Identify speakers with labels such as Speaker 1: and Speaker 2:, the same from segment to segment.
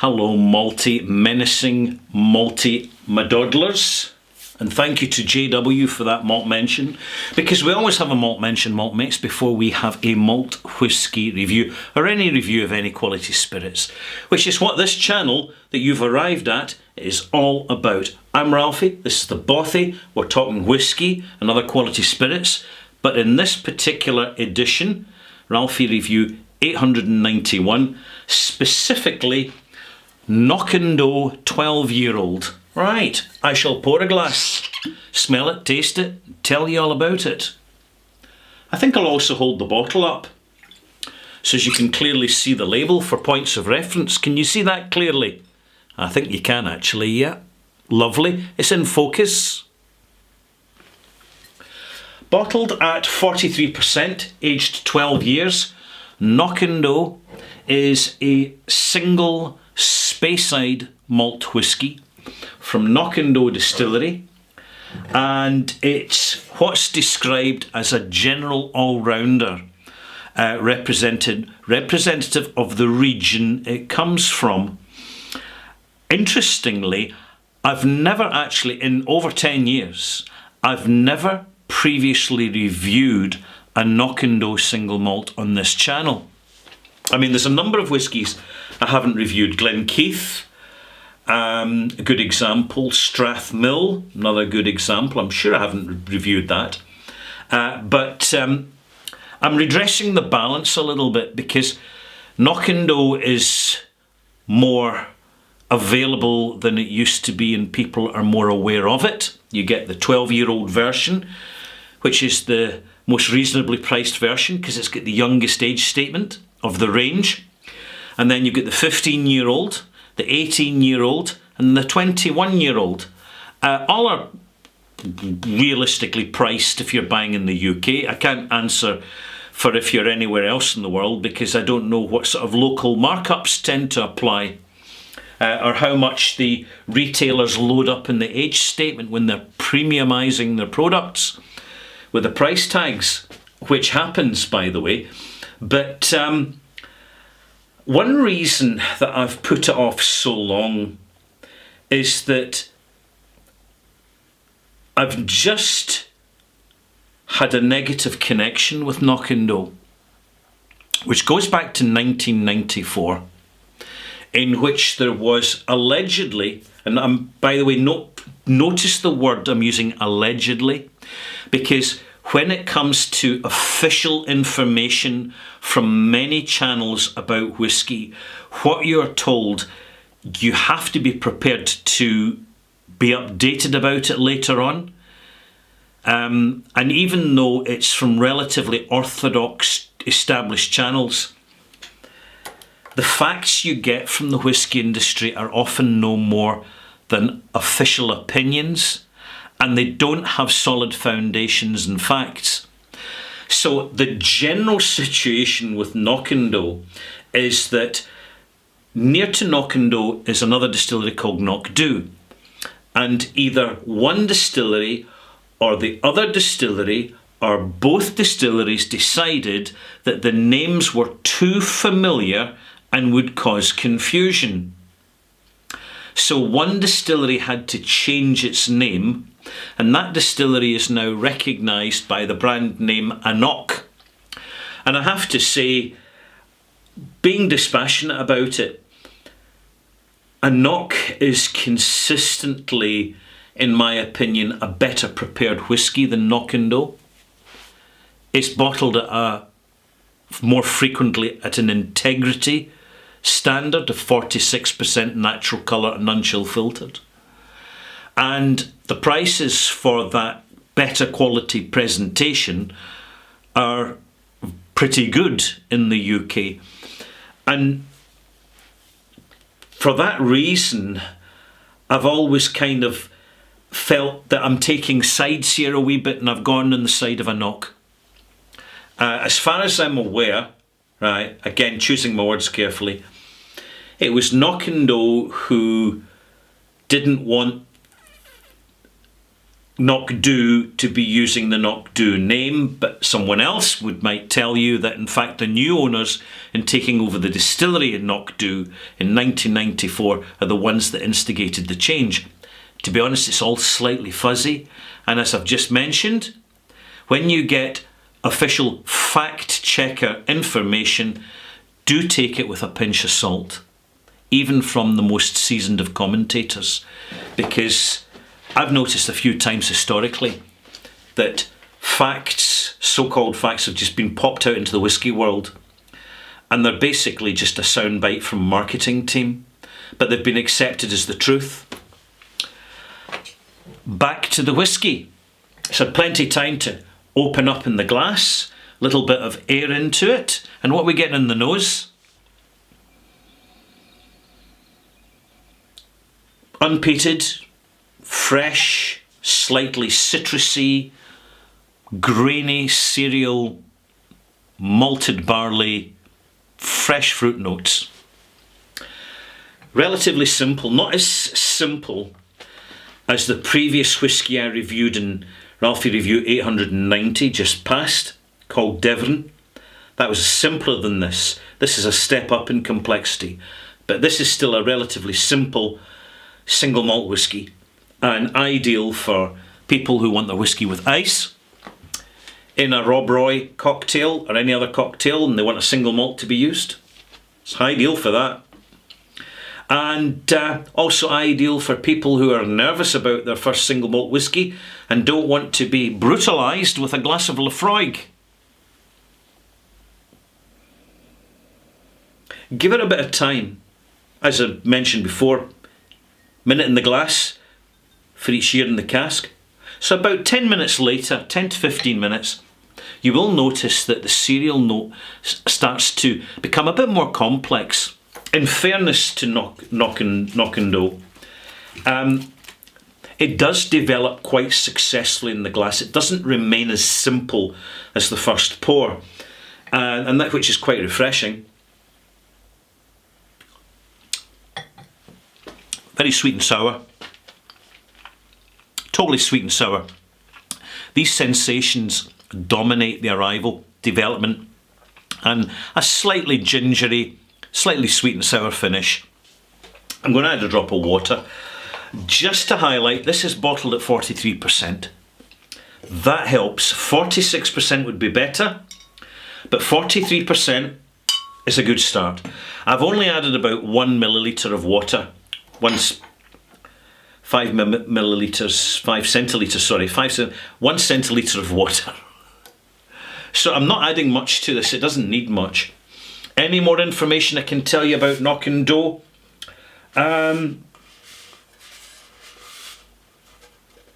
Speaker 1: Hello, menacing maddlers. And thank you to JW for that malt mention, because we always have a malt mention, malt mix, before we have a malt whisky review, or any review of any quality spirits, which is what this channel that you've arrived at is all about. I'm Ralphie, this is the Bothy, we're talking whisky and other quality spirits, but in this particular edition, Ralphie Review 891, specifically Knockando 12-year-old. Right, I shall pour a glass, smell it, taste it, tell you all about it. I think I'll also hold the bottle up so as you can clearly see the label for points of reference. Can you see that clearly? I think you can actually, yeah. Lovely, it's in focus. Bottled at 43%, aged 12 years, Knockando is a single Speyside malt whisky from Knockando Distillery, and it's what's described as a general all-rounder, representative of the region it comes from. Interestingly, I've never actually, in over 10 years, I've never previously reviewed a Knockando single malt on this channel. I mean, there's a number of whiskies I haven't reviewed. Glenkeith, a good example. Strathmill, another good example. I'm sure I haven't reviewed that. But I'm redressing the balance a little bit because Knockando is more available than it used to be and people are more aware of it. You get the 12-year-old version, which is the most reasonably priced version because it's got the youngest age statement of the range. And then you've got the 15-year-old, the 18-year-old and the 21-year-old. All are realistically priced if you're buying in the UK. I can't answer for if you're anywhere else in the world because I don't know what sort of local markups tend to apply or how much the retailers load up in the age statement when they're premiumising their products with the price tags, which happens, by the way. But one reason that I've put it off so long is that I've just had a negative connection with Knockando, which goes back to 1994, in which there was allegedly, and by the way, notice the word I'm using, allegedly, because when it comes to official information from many channels about whisky, what you're told, you have to be prepared to be updated about it later on. And even though it's from relatively orthodox established channels, the facts you get from the whisky industry are often no more than official opinions, and they don't have solid foundations and facts. So the general situation with Knockando is that near to Knockando is another distillery called Knockdhu, and either one distillery or the other distillery or both distilleries decided that the names were too familiar and would cause confusion. So one distillery had to change its name, and that distillery is now recognised by the brand name Anok. And I have to say, being dispassionate about it, Anok is consistently, in my opinion, a better prepared whisky than Knockando. It's bottled at more frequently at an integrity standard of 46% natural colour and unchill filtered. And the prices for that better quality presentation are pretty good in the UK. And for that reason, I've always kind of felt that I'm taking sides here a wee bit, and I've gone on the side of Anok. As far as I'm aware, right, again, choosing my words carefully, it was Knockando who didn't want Knockdhu to be using the Knockdhu name, but someone else might tell you that in fact the new owners in taking over the distillery in Knockdhu in 1994 are the ones that instigated the change. To be honest, it's all slightly fuzzy, and as I've just mentioned, when you get official fact checker information, do take it with a pinch of salt, even from the most seasoned of commentators, because I've noticed a few times historically that facts, so-called facts, have just been popped out into the whisky world, and they're basically just a soundbite from a marketing team, but they've been accepted as the truth. Back to the whisky. It's had plenty of time to open up in the glass, a little bit of air into it, and what are we getting in the nose? Unpeated, fresh, slightly citrusy, grainy cereal, malted barley, fresh fruit notes. Relatively simple, not as simple as the previous whisky I reviewed in Ralphie Review 890 just past, called Devon. That was simpler than this. This is a step up in complexity, but this is still a relatively simple single malt whisky, and ideal for people who want their whisky with ice in a Rob Roy cocktail or any other cocktail, and they want a single malt to be used. It's ideal for that. And also ideal for people who are nervous about their first single malt whisky and don't want to be brutalised with a glass of Laphroaig. Give it a bit of time. As I mentioned before, minute in the glass for each year in the cask. So about 10 minutes later, 10 to 15 minutes, you will notice that the cereal note starts to become a bit more complex. In fairness to Knockdhu, it does develop quite successfully in the glass. It doesn't remain as simple as the first pour, and that which is quite refreshing. Very sweet and sour. Totally sweet and sour. These sensations dominate the arrival, development, and a slightly gingery, slightly sweet and sour finish. I'm going to add a drop of water just to highlight this is bottled at 43%. That helps. 46% would be better, but 43% is a good start. I've only added about 1 millilitre of water. 5 millilitres, 5 centilitres, sorry, 1 centilitre of water. So I'm not adding much to this, it doesn't need much. Any more information I can tell you about Knockdhu?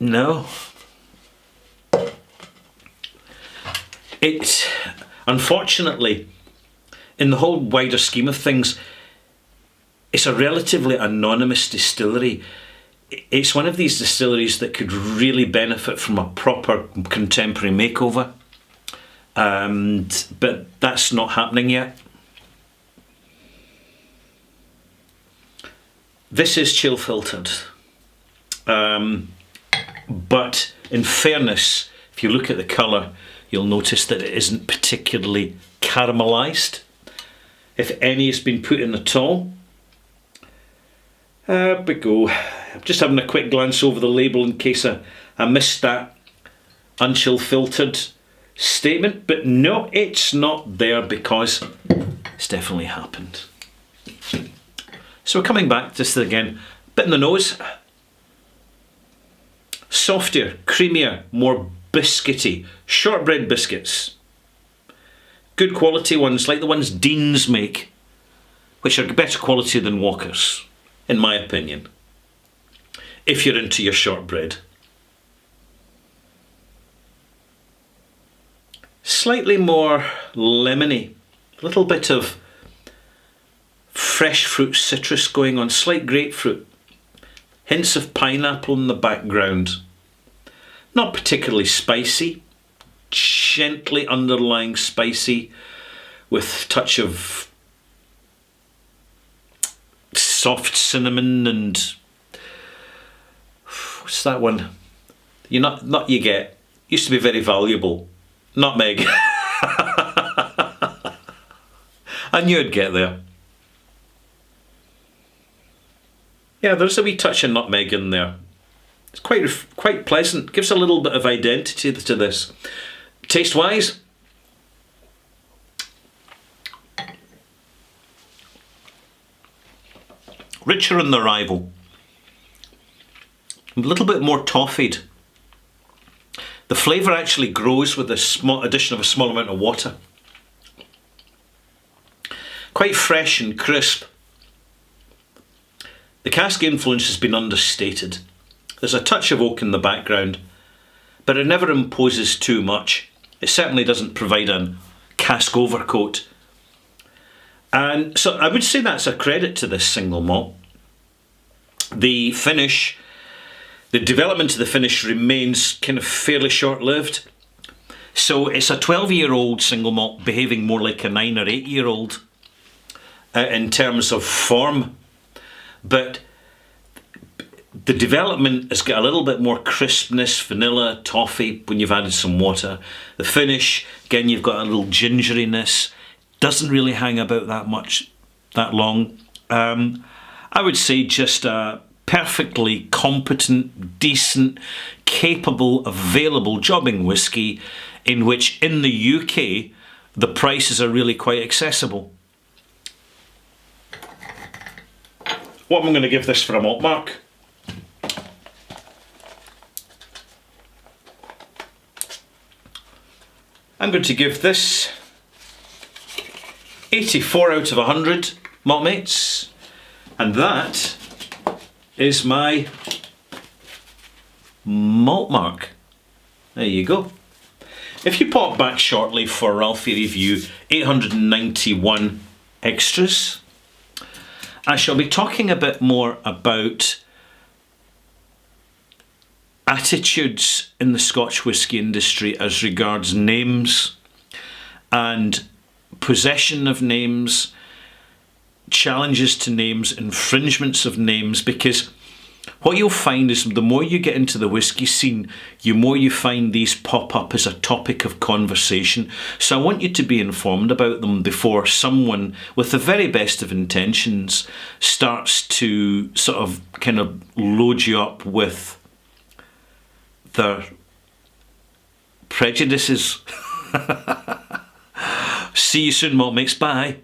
Speaker 1: No. It, unfortunately, in the whole wider scheme of things, it's a relatively anonymous distillery. It's one of these distilleries that could really benefit from a proper contemporary makeover, but that's not happening yet. This is chill filtered, but in fairness, if you look at the colour, you'll notice that it isn't particularly caramelised. If any has been put in at all. There we go. I'm just having a quick glance over the label in case I missed that unchill filtered statement, but no, it's not there because it's definitely happened. So we're coming back to this again, bit in the nose, softer, creamier, more biscuity, shortbread biscuits, good quality ones like the ones Dean's make, which are better quality than Walker's, in my opinion, if you're into your shortbread. Slightly more lemony, a little bit of fresh fruit citrus going on, slight grapefruit, hints of pineapple in the background. Not particularly spicy, gently underlying spicy with a touch of soft cinnamon and what's that one that you get, used to be very valuable. Nutmeg. I knew I'd get there. Yeah, there's a wee touch of nutmeg in there. It's quite pleasant. Gives a little bit of identity to this. Taste-wise, richer in the arrival. A little bit more toffeed. The flavour actually grows with the addition of a small amount of water. Quite fresh and crisp. The cask influence has been understated. There's a touch of oak in the background, but it never imposes too much. It certainly doesn't provide a cask overcoat. And so I would say that's a credit to this single malt. The finish, the development of the finish remains kind of fairly short-lived. So it's a 12-year-old single malt behaving more like a 9 or 8-year-old in terms of form. But the development has got a little bit more crispness, vanilla, toffee when you've added some water. The finish, again, you've got a little gingeriness. Doesn't really hang about that long. I would say just a perfectly competent, decent, capable, available jobbing whisky in which in the UK the prices are really quite accessible. What am I going to give this for a malt mark? I'm going to give this 84 out of 100 malt mates, and that is my malt mark. There you go. If you pop back shortly for Ralphie Review 891 extras, I shall be talking a bit more about attitudes in the Scotch whisky industry as regards names and possession of names, challenges to names, infringements of names, because what you'll find is the more you get into the whisky scene, the more you find these pop up as a topic of conversation. So I want you to be informed about them before someone with the very best of intentions starts to sort of kind of load you up with their prejudices. See you soon, malt mates. Bye.